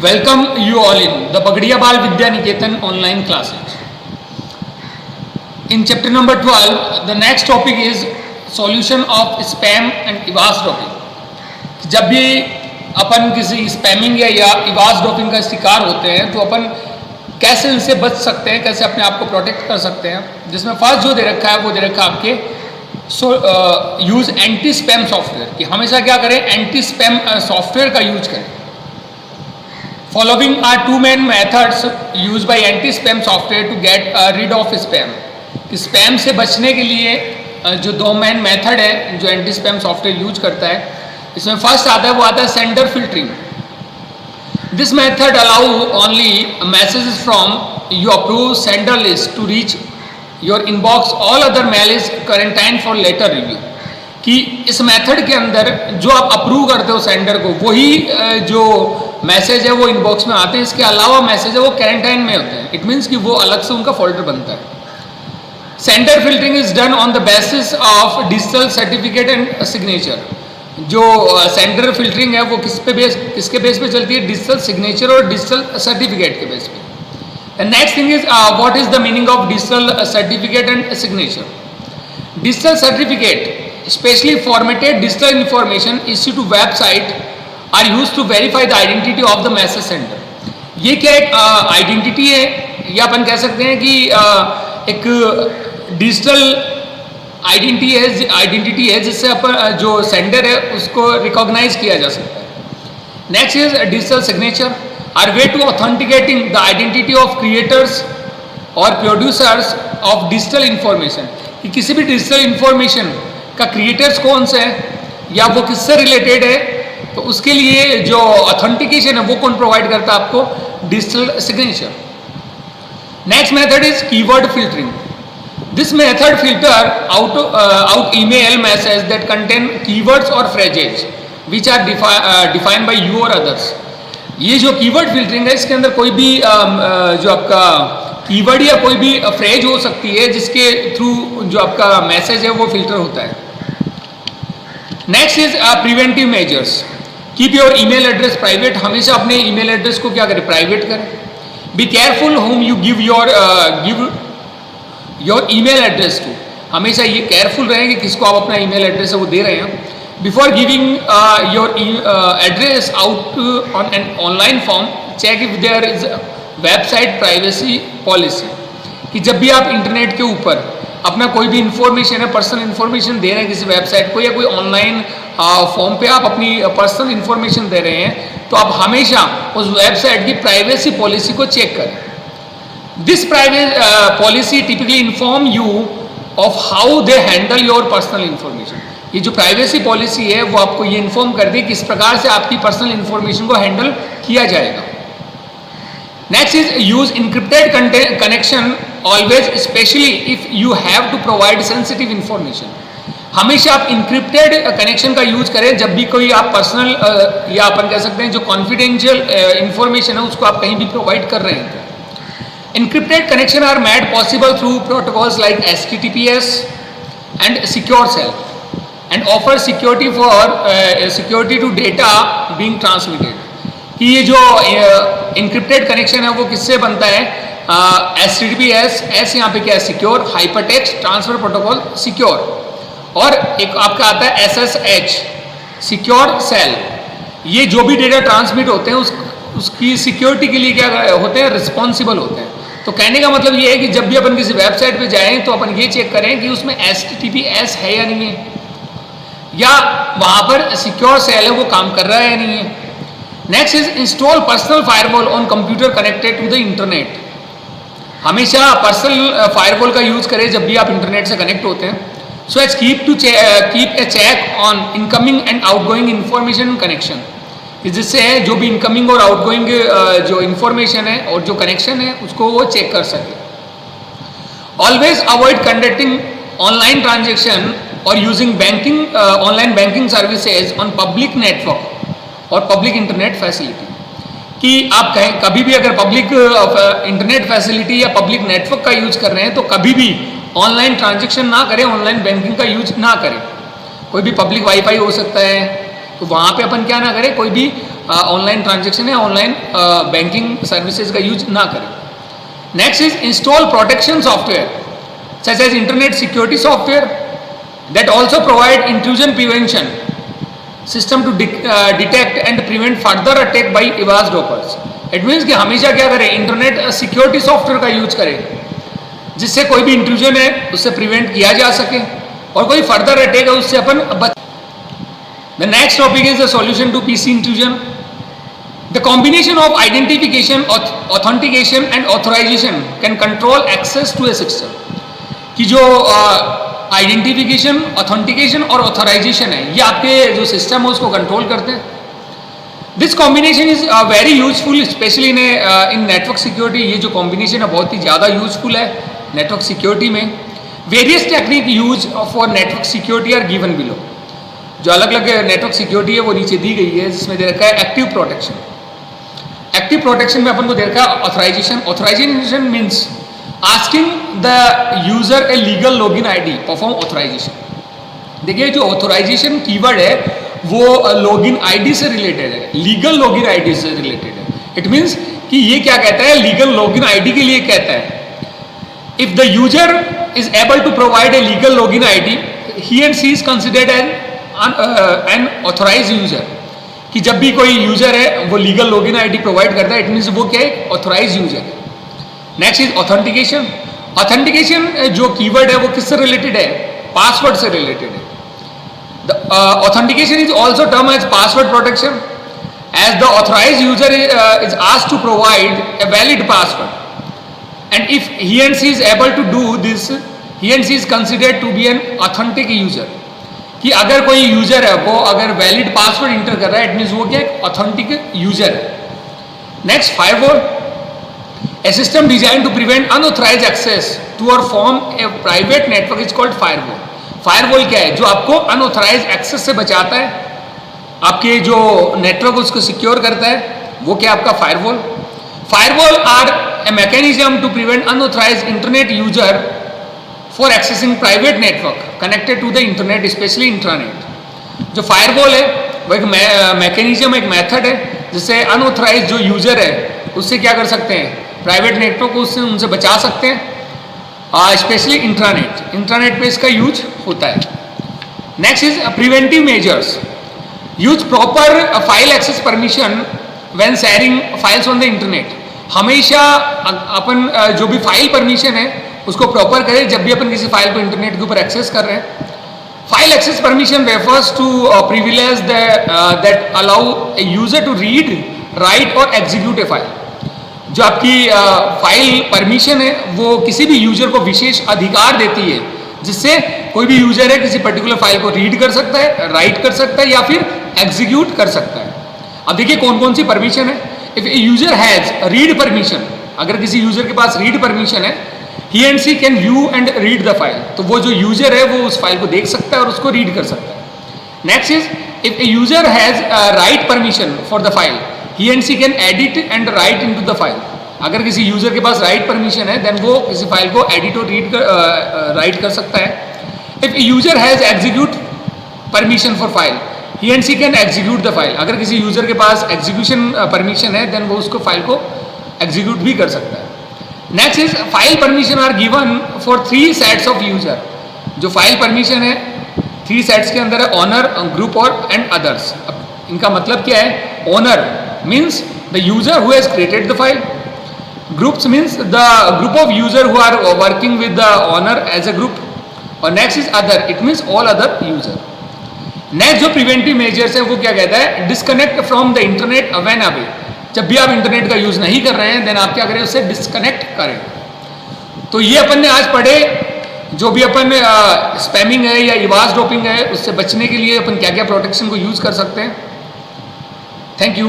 Welcome you all in the Pagadiya Bal Vidya Niketan online classes. In chapter number 12, the next topic is solution of spam and eavesdropping. जब भी अपन किसी spamming या eavesdropping का शिकार होते हैं तो अपन कैसे इनसे बच सकते हैं, कैसे अपने आप को प्रोटेक्ट कर सकते हैं. जिसमें फर्स्ट जो दे रखा है वो दे रखा है आपके यूज एंटी स्पैम सॉफ्टवेयर, कि हमेशा क्या करें, एंटी स्पैम सॉफ्टवेयर का यूज करें. Following are two main methods used by anti-spam software to get rid of spam. Spam से बचने के लिए जो दो मेन मेथड है जो एंटी स्पैम सॉफ्टवेयर यूज करता है, इसमें फर्स्ट आता है वो आता है sender filtering. This method allow only messages from your approve sender list to reach your inbox. All other mail is quarantine for later review. कि इस मेथड के अंदर जो आप अप्रूव करते हो सेंडर को, वही जो मैसेज है वो इनबॉक्स में आते हैं. इसके अलावा मैसेज है वो क्वारंटाइन में होते हैं. इट मीन्स कि वो अलग से उनका फोल्डर बनता है. Sender filtering is done on the basis of digital certificate and signature. जो सेंडर फिल्टरिंग है वो किसके बेस पे चलती है? डिजिटल सिग्नेचर और डिजिटल सर्टिफिकेट के बेस पे. Next thing is what is the meaning of digital certificate and signature. Digital certificate specially formatted digital information issue to website are use to verify the identity of the message sender. ये क्या एक identity है, या अपन कह सकते हैं कि एक डिजिटल आइडेंटिटी है जिससे अपन जो सेंडर है उसको रिकॉग्नाइज किया जा सकता है. Next is digital signature are way to authenticating the identity of creators और प्रोड्यूसर्स ऑफ डिजिटल इंफॉर्मेशन. कि किसी भी डिजिटल इंफॉर्मेशन का क्रिएटर्स कौन से है या वो किससे रिलेटेड है, तो उसके लिए जो ऑथेंटिकेशन है वो कौन प्रोवाइड करता है आपको? Digital signature. Next method is keyword filtering. This method filter out email message that contain keywords और phrases which are defined by you और अदर्स. ये जो कीवर्ड फिल्टरिंग है इसके अंदर कोई भी जो आपका कीवर्ड या कोई भी फ्रेज हो सकती है जिसके थ्रू जो आपका मैसेज है वो फिल्टर होता है. Next is preventive measures. Keep your email address private. हमेशा अपने ईमेल एड्रेस को क्या करें? प्राइवेट करें. Be careful home you give your email address to. हमेशा ये केयरफुल रहें कि किसको आप अपना ईमेल एड्रेस है वो दे रहे हैं. Before giving your address out on an online form check if there is website privacy policy. कि जब भी आप इंटरनेट के ऊपर अपना कोई भी इंफॉर्मेशन है, पर्सनल इंफॉर्मेशन दे रहे हैं किसी वेबसाइट को या कोई ऑनलाइन फॉर्म पे आप अपनी पर्सनल इंफॉर्मेशन दे रहे हैं, तो आप हमेशा उस वेबसाइट की प्राइवेसी पॉलिसी को चेक करें. This policy typically inform you of how they handle your personal information. ये जो प्राइवेसी पॉलिसी है वो आपको ये इन्फॉर्म कर दे किस प्रकार से आपकी पर्सनल इंफॉर्मेशन को हैंडल किया जाएगा. Next is use encrypted connection always, specially if you have to provide sensitive information. हमेशा आप इनक्रिप्टेड कनेक्शन का यूज करें जब भी कोई आप पर्सनल या अपन कह सकते हैं जो कॉन्फिडेंशियल इंफॉर्मेशन है उसको आप कहीं भी प्रोवाइड कर रहे हैं. Encrypted connection are made possible through protocols like HTTPS and secure sell and offer security to data being transmitted. कि ये जो इनक्रिप्टेड कनेक्शन है वो किससे बनता है? HTTPS, एस यहाँ पे क्या है? Secure. Hypertext transfer protocol secure. और एक आपका आता है SSH सिक्योर सेल. ये जो भी डेटा ट्रांसमिट होते हैं उसकी सिक्योरिटी के लिए क्या होते हैं? रिस्पॉन्सिबल होते हैं. तो कहने का मतलब ये है कि जब भी अपन किसी वेबसाइट पे जाएं तो अपन ये चेक करें कि उसमें HTTPS है या नहीं है, या वहाँ पर सिक्योर सेल है वो काम कर रहा है या नहीं है. Next is install personal firewall on computer connected to the internet. हमेशा पर्सनल फायरवॉल का यूज करें जब भी आप इंटरनेट से कनेक्ट होते हैं. So as keep a check on incoming and outgoing information connection. जिससे जो भी इनकमिंग और आउटगोइंग जो इंफॉर्मेशन है और जो कनेक्शन है उसको वो चेक कर सके. Always avoid conducting online transaction और using banking online banking services on public network और पब्लिक इंटरनेट फैसिलिटी. कि आप कहें कभी भी अगर पब्लिक इंटरनेट फैसिलिटी या पब्लिक नेटवर्क का यूज कर रहे हैं तो कभी भी ऑनलाइन ट्रांजैक्शन ना करें, ऑनलाइन बैंकिंग का यूज ना करें. कोई भी पब्लिक वाईफाई हो सकता है तो वहाँ पे अपन क्या ना करें, कोई भी ऑनलाइन ट्रांजेक्शन या ऑनलाइन बैंकिंग सर्विसेज का यूज ना करें। Next is install protection software such as internet security software that also provide intrusion prevention system to detect and prevent further attack by eavesdroppers. It means कि हमेशा क्या करें, internet security software का use करें जिससे कोई भी इंट्रूजन है उससे प्रिवेंट किया जा सके और कोई फर्दर अटैक है उससे अपन बच। The next topic is the solution to PC intrusion. The combination of identification, authentication and authorization can control access to a system. कि जो आइडेंटिफिकेशन, ऑथेंटिकेशन और ऑथराइजेशन है, ये आपके जो सिस्टम है उसको कंट्रोल करते हैं। This combination is very useful specially in network security. ये जो कॉम्बिनेशन है बहुत ही ज़्यादा यूजफुल है नेटवर्क सिक्योरिटी में। Various technique use for network security are given below. जो अलग अलग नेटवर्क सिक्योरिटी है वो नीचे दी गई है, जिसमें दे रखा है एक्टिव प्रोटेक्शन। एक्टिव प्रोटेक्शन में अपन को दे रखा है authorization. Authorization means asking the user a legal login ID, perform authorization. देखिए जो ऑथराइजेशन कीवर्ड है वो लॉगिन आईडी से रिलेटेड है, लीगल लॉगिन आईडी से रिलेटेड है। इट मीन्स कि ये क्या कहता है, लीगल लॉगिन आईडी के लिए कहता है if the user is able to provide a legal login ID he and she is considered an authorize user. कि जब भी कोई यूजर है वो लीगल लॉगिन आईडी प्रोवाइड करता है, इट मीन्स वो क्या है, ऑथराइज यूजर है। Next is authentication. ऑथेंटिकेशन जो कीवर्ड है वो किससे रिलेटेड है, पासवर्ड से रिलेटेड है। The authentication is also termed as password protection, as the authorized user is asked to provide a valid password, and if he and she is able to do this, he and she is considered to be an authentic user. कि अगर कोई user है वो अगर valid password inter कर रहा है, it means वो क्या एक ऑथेंटिक यूजर है। Next firewall, a system designed to prevent unauthorized access to or from a private network is called firewall. Firewall क्या है, जो आपको अनऑथराइज एक्सेस से बचाता है, आपके जो नेटवर्क उसको सिक्योर करता है, वो क्या आपका firewall. Firewall are a mechanism to prevent unauthorize internet user for accessing private network connected to the internet, specially intranet. जो फायरवॉल है वो एक मैकेनिज्म, एक मेथड है जिससे अनऑथराइज जो यूजर है उससे क्या कर सकते हैं, प्राइवेट नेटवर्क को उससे उनसे बचा सकते हैं, स्पेशली इंट्रानेट। इंट्रानेट पे इसका यूज होता है। Next is preventive measures, use proper file access permission when sharing files on the internet. हमेशा अपन जो भी फाइल परमिशन है उसको प्रॉपर करें जब भी अपन किसी फाइल को इंटरनेट के ऊपर एक्सेस कर रहे हैं। File access permission refers to privilege that allow a user to read, write और एग्जीक्यूट ए फाइल। जो आपकी फाइल परमिशन है वो किसी भी यूजर को विशेष अधिकार देती है जिससे कोई भी यूजर है किसी पर्टिकुलर फाइल को रीड कर सकता है, राइट कर सकता है या फिर एग्जीक्यूट कर सकता है। अब देखिए कौन कौन सी परमिशन है। If a user has read permission, अगर किसी यूजर के पास रीड परमिशन है, he and she can view and read the file. तो वो जो यूजर है वो उस फाइल को देख सकता है और उसको रीड कर सकता है। Next is if a user has write permission for the file, he and she can edit and write into the file। अगर किसी यूजर के पास राइट परमिशन है देन वो किसी फाइल को एडिट और रीड कर राइट कर सकता है। If user has execute permission for file, he and she can execute the file। अगर किसी यूजर के पास एग्जीक्यूशन परमिशन है देन वो उसको फाइल को एग्जीक्यूट भी कर सकता है। Next is file permission are given for 3 sets of user. जो फाइल परमिशन है 3 सेट्स के अंदर है, ऑनर, ग्रुप और एंड अदर्स। इनका मतलब क्या है, owner means the user who has created the file, groups means the group of user who are working with the owner as a group, और next is other, it means all other user। Next जो preventive measures है वो क्या कहता है, disconnect from the internet when away. जब भी आप इंटरनेट का यूज नहीं कर रहे हैं देन आप क्या करें, उससे डिस्कनेक्ट करें। तो ये अपन ने आज पढ़े जो भी अपन स्पैमिंग है या इवाज ड्रॉपिंग है उससे बचने के लिए अपन क्या क्या प्रोटेक्शन को यूज कर सकते हैं। Thank you.